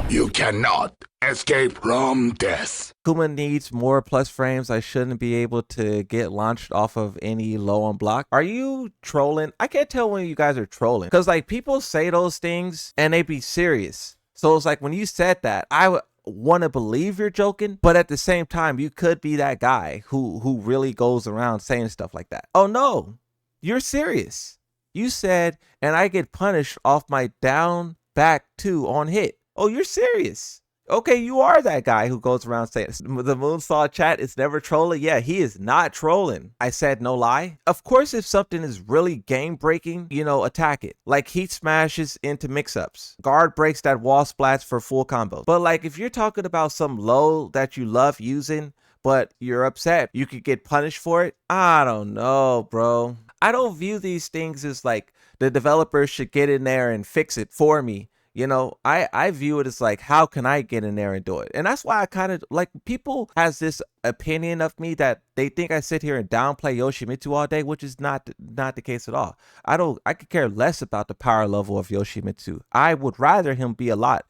You cannot escape from death. Kuma needs more plus frames. I shouldn't be able to get launched off of any low on block. Are you trolling? I can't tell when you guys are trolling, because like people say those things and they be serious. So it's like when you said that, I would want to believe you're joking, but at the same time, you could be that guy who really goes around saying stuff like that. Oh no, you're serious. You said, and I get punished off my down back 2 on hit. Oh, you're serious. Okay, you are that guy who goes around saying the Moonsaw chat is never trolling. Yeah, he is not trolling. I said no lie. Of course, if something is really game breaking, attack it. Like heat smashes into mix-ups. Guard breaks that wall splats for full combos. But like if you're talking about some low that you love using, but you're upset, you could get punished for it. I don't know, bro. I don't view these things as like the developers should get in there and fix it for me. I view it as like, how can I get in there and do it? And that's why I kind of like people has this opinion of me that they think I sit here and downplay Yoshimitsu all day, which is not the case at all. I could care less about the power level of Yoshimitsu. I would rather him be a lot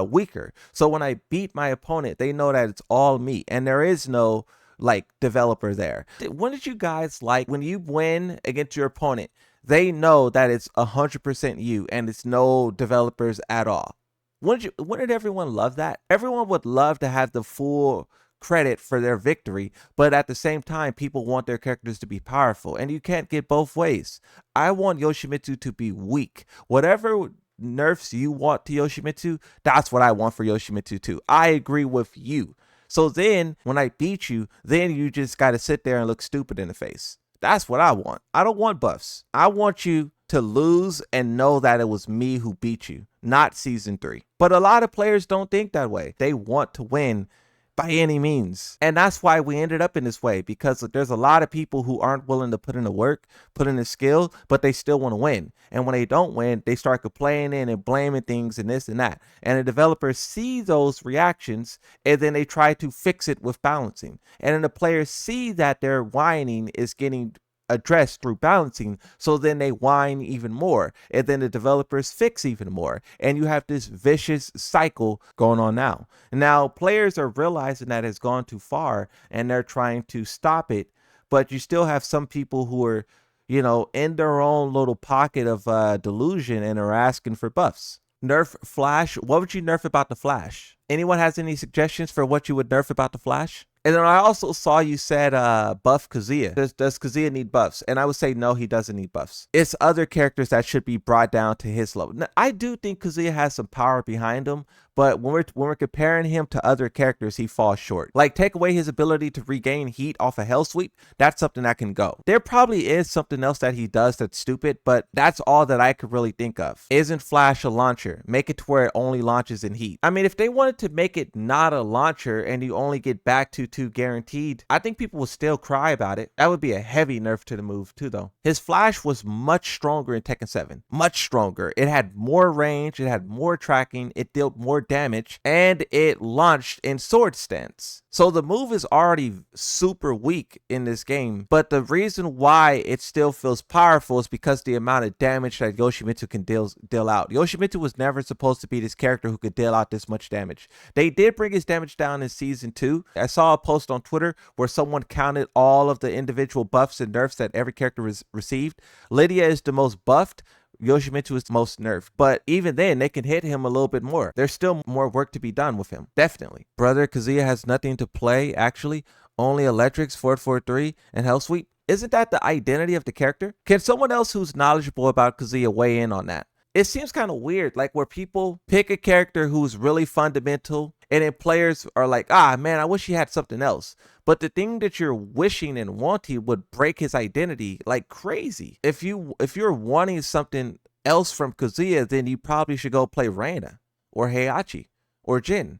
weaker. So when I beat my opponent, they know that it's all me and there is no like developer there. When did you guys like when you win against your opponent? They know that it's 100% you and it's no developers at all. Wouldn't everyone love that? Everyone would love to have the full credit for their victory, but at the same time, people want their characters to be powerful, and you can't get both ways. I want Yoshimitsu to be weak. Whatever nerfs you want to Yoshimitsu, that's what I want for Yoshimitsu too. I agree with you. So then, when I beat you, then you just got to sit there and look stupid in the face. That's what I want. I don't want buffs. I want you to lose and know that it was me who beat you, not season 3. But a lot of players don't think that way. They want to win by any means. And that's why we ended up in this way, because there's a lot of people who aren't willing to put in the work, put in the skill, but they still want to win. And when they don't win, they start complaining and blaming things and this and that. And the developers see those reactions and then they try to fix it with balancing. And then the players see that their whining is getting addressed through balancing, so then they whine even more, and then the developers fix even more, and you have this vicious cycle going on now. And now players are realizing that it's gone too far and they're trying to stop it, but you still have some people who are in their own little pocket of delusion and are asking for buffs. Nerf Flash. What would you nerf about the Flash? Anyone has any suggestions for what you would nerf about the Flash? And then I also saw you said buff Kazya. Does Kazya need buffs? And I would say no, he doesn't need buffs. It's other characters that should be brought down to his level. Now, I do think Kazya has some power behind him, but when we're comparing him to other characters, he falls short. Like take away his ability to regain heat off a hell sweep, that's something that can go. There probably is something else that he does that's stupid, but that's all that I could really think of. Isn't Flash a launcher? Make it to where it only launches in heat. I mean, if they wanted to make it not a launcher and you only get back to 2 guaranteed, I think people would still cry about it. That would be a heavy nerf to the move too, though. His Flash was much stronger in Tekken 7. Much stronger. It had more range, it had more tracking, it dealt more damage, and it launched in sword stance. So the move is already super weak in this game, but the reason why it still feels powerful is because the amount of damage that Yoshimitsu can deal out. Yoshimitsu was never supposed to be this character who could deal out this much damage. They did bring his damage down in season 2. I saw a post on Twitter where someone counted all of the individual buffs and nerfs that every character received. Lydia is the most buffed. Yoshimitsu is the most nerfed, but even then they can hit him a little bit more. There's still more work to be done with him, definitely. Brother Kazya has nothing to play, actually. Only electrics, 443, and hell sweep. Isn't that the identity of the character? Can someone else who's knowledgeable about Kazya weigh in on that? It seems kind of weird, like where people pick a character who's really fundamental and then players are like, ah man, I wish he had something else. But the thing that you're wishing and wanting would break his identity like crazy. If you're wanting something else from Kazya, then you probably should go play Reina or Heihachi or Jin.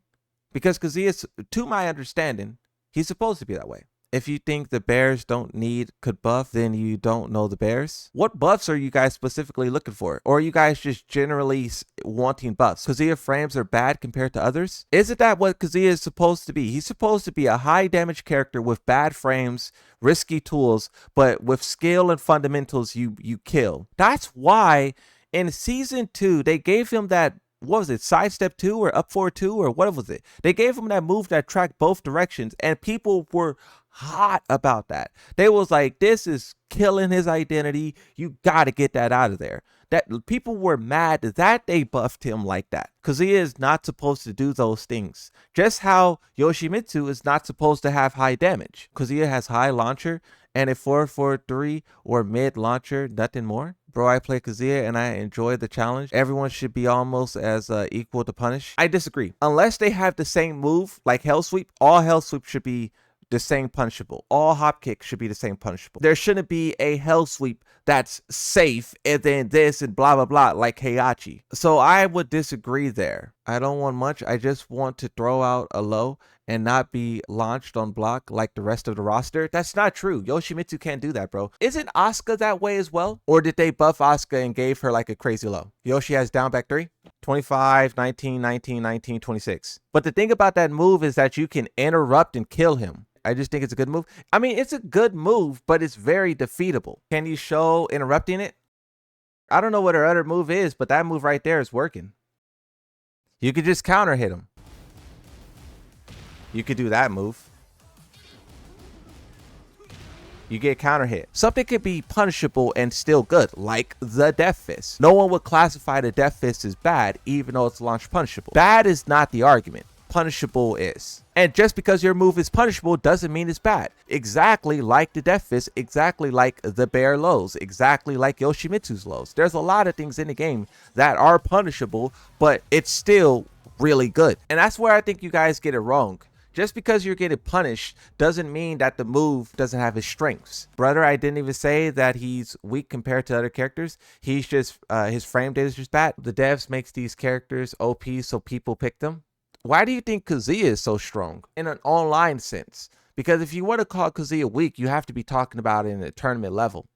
Because Kazya, to my understanding, he's supposed to be that way. If you think the bears could buff, then you don't know the bears. What buffs are you guys specifically looking for? Or are you guys just generally wanting buffs? Kazya frames are bad compared to others? Isn't that what Kazya is supposed to be? He's supposed to be a high damage character with bad frames, risky tools, but with skill and fundamentals you kill. That's why in season 2, they gave him that what was it, sidestep 2 or up forward 2 or what was it? They gave him that move that tracked both directions, and people were hot about that. They was like, this is killing his identity. You got to get that out of there. That people were mad that they buffed him like that, because he is not supposed to do those things. Just how Yoshimitsu is not supposed to have high damage, because he has high launcher and a 4-4-3 or mid launcher, nothing more. Bro, I play Kazya and I enjoy the challenge. Everyone should be almost as equal to punish. I disagree. Unless they have the same move, like Hell Sweep, all Hell Sweep should be the same punishable. All hop kick should be the same punishable. There shouldn't be a Hell Sweep that's safe and then this and blah blah blah like Heihachi. So I would disagree there. I don't want much. I just want to throw out a low and not be launched on block like the rest of the roster. That's not true. Yoshimitsu can't do that, bro. Isn't Asuka that way as well? Or did they buff Asuka and gave her like a crazy low? Yoshi has down back 3, 25, 19, 19, 19, 26. But the thing about that move is that you can interrupt and kill him. I just think it's a good move. I mean, it's a good move, but it's very defeatable. Can you show interrupting it? I don't know what her other move is, but that move right there is working. You could just counter hit him. You could do that move. You get counter hit. Something could be punishable and still good, like the Death Fist. No one would classify the Death Fist as bad, even though it's launch punishable. Bad is not the argument. Punishable is. And just because your move is punishable doesn't mean it's bad. Exactly like the Death Fist, exactly like the Bear lows, exactly like Yoshimitsu's lows. There's a lot of things in the game that are punishable, but it's still really good. And that's where I think you guys get it wrong. Just because you're getting punished doesn't mean that the move doesn't have his strengths. Brother, I didn't even say that he's weak compared to other characters. He's just, his frame data is just bad. The devs makes these characters OP so people pick them. Why do you think Kazya is so strong in an online sense? Because if you want to call Kazya weak, you have to be talking about it in a tournament level.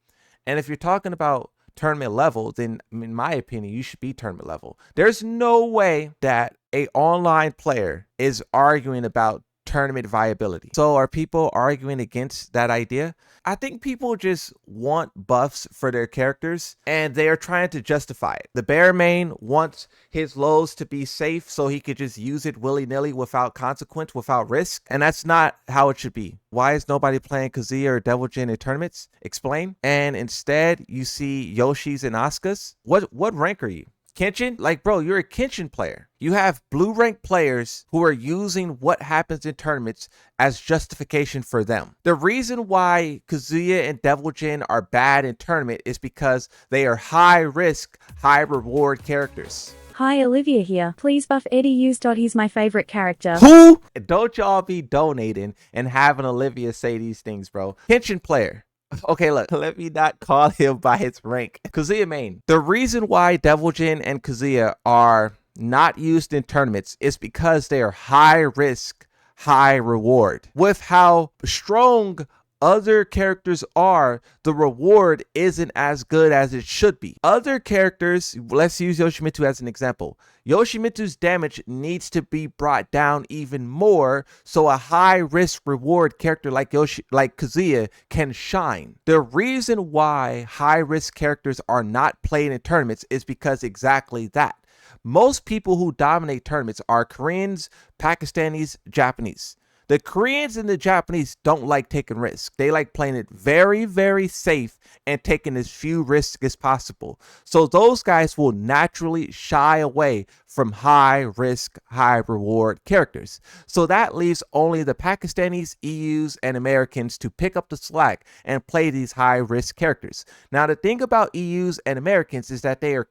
And if you're talking about tournament level, then in my opinion, you should be tournament level. There's no way that an online player is arguing about tournament viability. So are people arguing against that idea? I think people just want buffs for their characters and they are trying to justify it. The bear main wants his lows to be safe so he could just use it willy-nilly without consequence, without risk. And that's not how it should be. Why is nobody playing Kazya or Devil Jin in tournaments? Explain. And instead you see Yoshis and Asukas. What rank are you? Kenshin? Like, bro, you're a Kenshin player. You have blue rank players who are using what happens in tournaments as justification for them. The reason why Kazya and Devil Jin are bad in tournament is because they are high risk, high reward characters. Hi, Olivia here. Please buff Eddie Hughes. He's my favorite character. Who? Don't y'all be donating and having Olivia say these things, bro. Kenshin player. Okay, look, let me not call him by his rank. Kazya main. The reason why Devil Jin and Kazya are not used in tournaments is because they are high risk, high reward. With how strong other characters are, the reward isn't as good as it should be. Other characters, let's use Yoshimitsu as an example. Yoshimitsu's damage needs to be brought down even more so a high risk reward character like Kazya can shine. The reason why high risk characters are not played in tournaments is because exactly that. Most people who dominate tournaments are Koreans, Pakistanis, Japanese. The Koreans and the Japanese don't like taking risks. They like playing it very, very safe and taking as few risks as possible. So those guys will naturally shy away from high risk, high reward characters. So that leaves only the Pakistanis, EUs, and Americans to pick up the slack and play these high risk characters. Now, the thing about EUs and Americans is that they are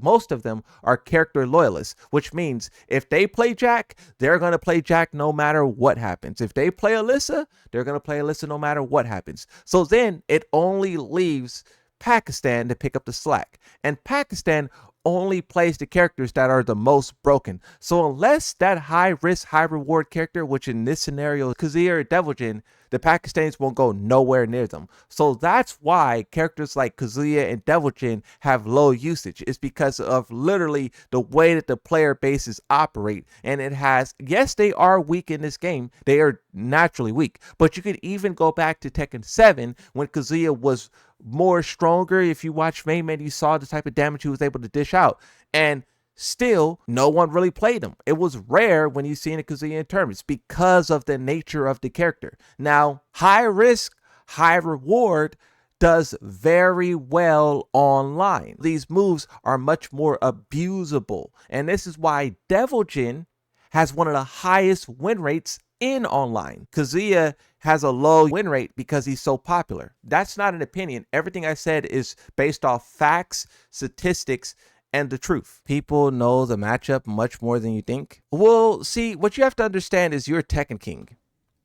most of them are character loyalists, which means if they play Jack, they're going to play Jack no matter what happens. If they play Alyssa, they're going to play Alyssa no matter what happens. So then it only leaves Pakistan to pick up the slack. And Pakistan only plays the characters that are the most broken. So unless that high risk, high reward character, which in this scenario, Kazya or Devil Jin, the Pakistanis won't go nowhere near them. So that's why characters like Kazya and Devil Jin have low usage. It's because of literally the way that the player bases operate. And it has, yes, they are weak in this game. They are naturally weak. But you could even go back to Tekken 7 when Kazya was more stronger. If you watch Main Man, you saw the type of damage he was able to dish out. And Still, no one really played him. It was rare when you see in a Kazya tournaments because of the nature of the character. Now, high risk, high reward does very well online. These moves are much more abusable, and this is why Devil Jin has one of the highest win rates in online. Kazya has a low win rate because he's so popular. That's not an opinion. Everything I said is based off facts, statistics, and the truth. People know the matchup much more than you think. Well, see, what you have to understand is you're Tekken King.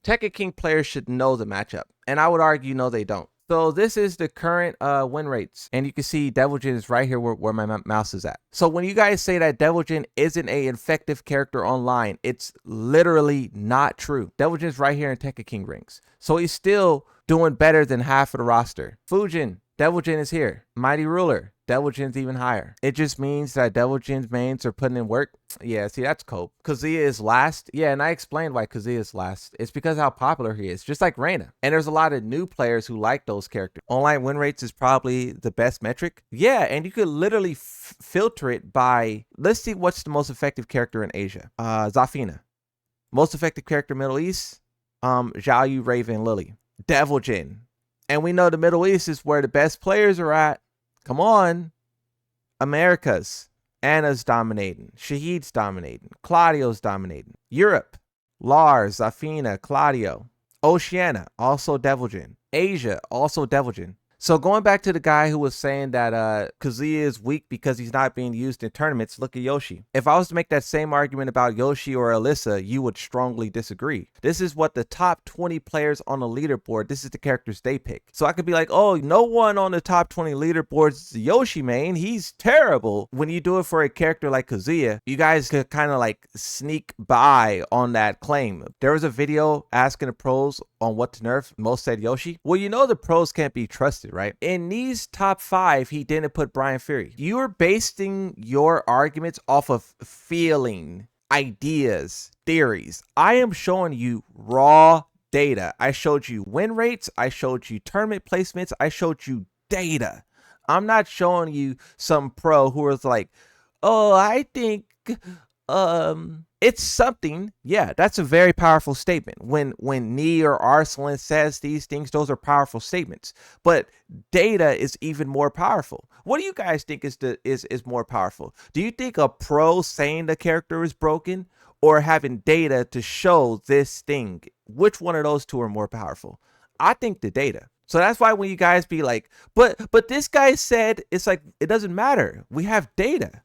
Tekken King players should know the matchup, and I would argue no, they don't. So this is the current win rates, and you can see Devil Jin is right here where my mouse is at. So when you guys say that Devil Jin isn't an effective character online, it's literally not true. Devil Jin's right here in Tekken King rings, so he's still doing better than half of the roster. Fujin, Devil Jin is here. Mighty Ruler, Devil Jin's even higher. It just means that Devil Jin's mains are putting in work. Yeah, see, that's cope. Kazya is last. Yeah, and I explained why Kazya is last. It's because how popular he is, just like Reina. And there's a lot of new players who like those characters. Online win rates is probably the best metric. Yeah, and you could literally filter it by, let's see what's the most effective character in Asia. Zafina. Most effective character Middle East, Zhao Yu, Raven, Lily. Devil Jin. And we know the Middle East is where the best players are at. Come on. Americas. Anna's dominating. Shahid's dominating. Claudio's dominating. Europe. Lars, Zafina, Claudio. Oceania, also Devil Jin. Asia, also Devil Jin. So going back to the guy who was saying that Kazya is weak because he's not being used in tournaments, look at Yoshi. If I was to make that same argument about Yoshi or Alyssa, you would strongly disagree. This is what the top 20 players on the leaderboard, this is the characters they pick. So I could be like, oh, no one on the top 20 leaderboards is the Yoshi main. He's terrible. When you do it for a character like Kazya, you guys could kind of like sneak by on that claim. There was a video asking the pros on what to nerf. Most said Yoshi. Well, you know the pros can't be trusted, right? In these top 5, he didn't put Brian Fury. You're basing your arguments off of feeling, ideas, theories. I am showing you raw data. I showed you win rates. I showed you tournament placements. I showed you data. I'm not showing you some pro who is like, oh, I think it's something. Yeah, that's a very powerful statement. When Nee or Arsalan says these things, those are powerful statements. But data is even more powerful. What do you guys think is more powerful? Do you think a pro saying the character is broken or having data to show this thing? Which one of those two are more powerful? I think the data. So that's why when you guys be like, but this guy said, it's like, it doesn't matter. We have data.